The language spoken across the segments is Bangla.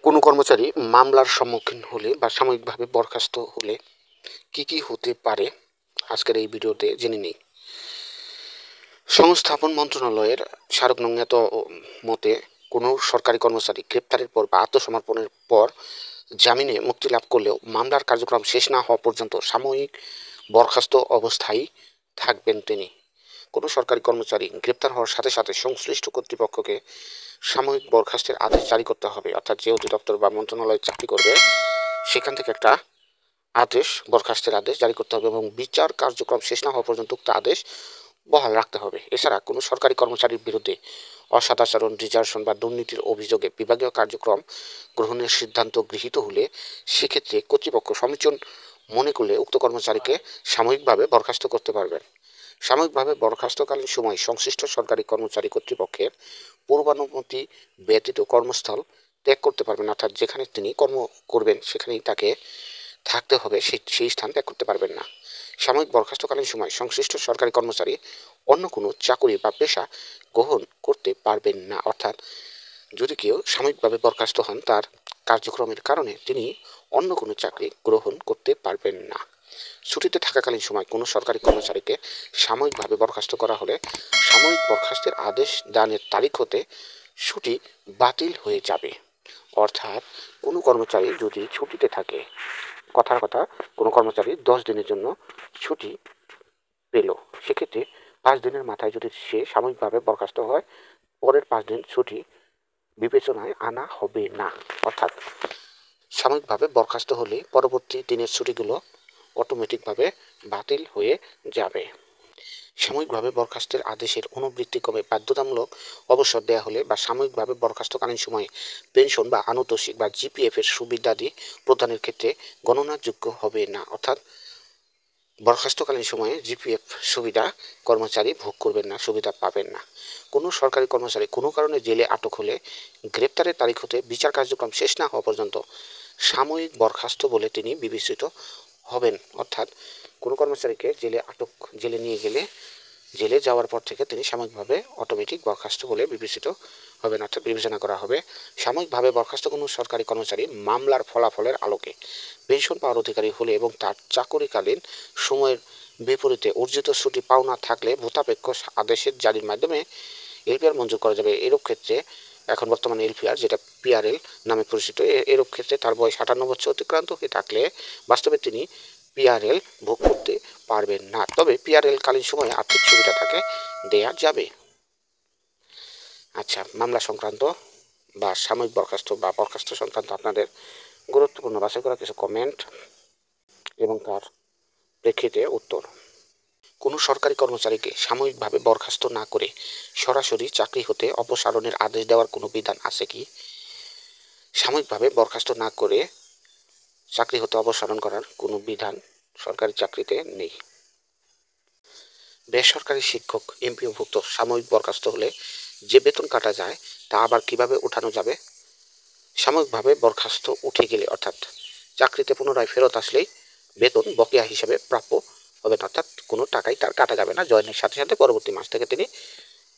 কোনো কর্মচারী মামলার সম্মুখীন হলে বা সাময়িকভাবে বরখাস্ত হলে কি হতে পারে আজকের এই ভিডিওতে জেনে নিই। সংস্থাপন মন্ত্রণালয়ের স্মারকনঙ্গত মতে কোনো সরকারি কর্মচারী গ্রেপ্তারের পর বা আত্মসমর্পণের পর জামিনে মুক্তি লাভ করলেও মামলার কার্যক্রম শেষ না হওয়া পর্যন্ত সাময়িক বরখাস্ত অবস্থায় থাকবেন তিনি। কোনো সরকারি কর্মচারী গ্রেপ্তার হওয়ার সাথে সাথে সংশ্লিষ্ট কর্তৃপক্ষকে সাময়িক বরখাস্তের আদেশ জারি করতে হবে। অর্থাৎ যে অধিদপ্তর বা মন্ত্রণালয়ে চাকরি করবে সেখান থেকে একটা বরখাস্তের আদেশ জারি করতে হবে এবং বিচার কার্যক্রম শেষ না হওয়া পর্যন্ত উক্ত আদেশ বহাল রাখতে হবে। এছাড়া কোনো সরকারি কর্মচারীর বিরুদ্ধে অসদাচরণ, ডিজার্শন বা দুর্নীতির অভিযোগে বিভাগীয় কার্যক্রম গ্রহণের সিদ্ধান্ত গৃহীত হলে সেক্ষেত্রে কর্তৃপক্ষ সমীচীন মনে করলে উক্ত কর্মচারীকে সাময়িকভাবে বরখাস্ত করতে পারবেন। সাময়িকভাবে বরখাস্তকালীন সময় সংশ্লিষ্ট সরকারি কর্মচারী কর্তৃপক্ষের পূর্বানুমতি ব্যতীত কর্মস্থল ত্যাগ করতে পারবেন। অর্থাৎ যেখানে তিনি কর্ম করবেন সেখানেই তাকে থাকতে হবে, সেই স্থান ত্যাগ করতে পারবেন না। সাময়িক বরখাস্তকালীন সময় সংশ্লিষ্ট সরকারি কর্মচারী অন্য কোনো চাকুরি বা পেশা গ্রহণ করতে পারবেন না। অর্থাৎ যদি কেউ সাময়িকভাবে বরখাস্ত হন, তার কার্যক্রমের কারণে তিনি অন্য কোনো চাকরি গ্রহণ করতে পারবেন না। ছুটিতে থাকাকালীন সময় কোনো সরকারি কর্মচারীকে সাময়িকভাবে বরখাস্ত করা হলে সাময়িক বরখাস্তের আদেশ দানের তারিখ হতে ছুটি বাতিল হয়ে যাবে। অর্থাৎ কোনো কর্মচারী যদি ছুটিতে থাকে, কথার কথা কোনো কর্মচারী 10 দিনের জন্য ছুটি পেল, সেক্ষেত্রে 5 দিনের মাথায় যদি সে সাময়িকভাবে বরখাস্ত হয়, পরের 5 দিন ছুটি বিবেচনায় আনা হবে না। অর্থাৎ সাময়িকভাবে বরখাস্ত হলে পরবর্তী দিনের ছুটিগুলো অটোমেটিকভাবে বাতিল হয়ে যাবে। সাময়িকভাবে বরখাস্তের আদেশের অনুবৃত্তিক্রমে বাধ্যতামূলক অবসর দেওয়া হলে বা সাময়িকভাবে বরখাস্তকালীন সময়ে পেনশন বা আনুতোষিক বা জিপিএফ এর সুবিধাদি প্রদানের ক্ষেত্রে গণনাযোগ্য হবে না। অর্থাৎ বরখাস্তকালীন সময়ে জিপিএফ সুবিধা কর্মচারী ভোগ করবেন না, সুবিধা পাবেন না। কোনো সরকারি কর্মচারী কোনো কারণে জেলে আটক হলে গ্রেপ্তারের তারিখ হতে বিচার কার্যক্রম শেষ না হওয়া পর্যন্ত সাময়িক বরখাস্ত বলে তিনি বিবেচিত হবেন। অর্থাৎ কোনো কর্মচারীকে জেলে নিয়ে গেলে জেলে যাওয়ার পর থেকে তিনি সাময়িকভাবে অটোমেটিক বরখাস্ত বলে বিবেচিত হবেন, অর্থাৎ বিবেচনা করা হবে। সাময়িকভাবে বরখাস্ত কোনো সরকারি কর্মচারী মামলার ফলাফলের আলোকে পেনশন পাওয়ার অধিকারী হলে এবং তার চাকরিকালীন সময়ের বিপরীতে অর্জিত ছুটি পাওনা থাকলে ভূতাপেক্ষ আদেশের জারির মাধ্যমে এলপিআর মঞ্জুর করা যাবে। এরূপ ক্ষেত্রে এখন বর্তমানে এলপিআর, যেটা পিআরএল নামে পরিচিত, এরূপ ক্ষেত্রে তার বয়স 58 বছর অতিক্রান্ত হয়ে থাকলে বাস্তবে তিনি পিআরএল ভোগ করতে পারবেন না। তবে পিআরএল কালীন সময়ে আর্থিক সুবিধা তাকে দেয়া যাবে। আচ্ছা, মামলা সংক্রান্ত বা সাময়িক বরখাস্ত বা বরখাস্ত সংক্রান্ত আপনাদের গুরুত্বপূর্ণ বাছাই করা কিছু কমেন্ট এবং তার প্রেক্ষিতে উত্তর। কোনো সরকারি কর্মচারীকে সাময়িকভাবে বরখাস্ত না করে সরাসরি চাকরি হতে অপসারণের আদেশ দেওয়ার কোনো বিধান আছে কি? সাময়িকভাবে বরখাস্ত না করে চাকরি হতে অপসারণ করার কোনো বিধান সরকারি চাকরিতে নেই। বেসরকারি শিক্ষক এমপিওভুক্ত সাময়িক বরখাস্ত হলে যে বেতন কাটা যায় তা আবার কিভাবে ওঠানো যাবে? সাময়িকভাবে বরখাস্ত উঠে গেলে, অর্থাৎ চাকরিতে পুনরায় ফেরত আসলেই বেতন বকেয়া হিসাবে প্রাপ্য হবে না। অর্থাৎ কোনো টাকাই তার কাটা যাবে না। জয়েনের সাথে সাথে পরবর্তী মাস থেকে তিনি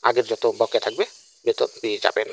আগের যত বকেয়া থাকবে বেতন পেয়ে যাবেন।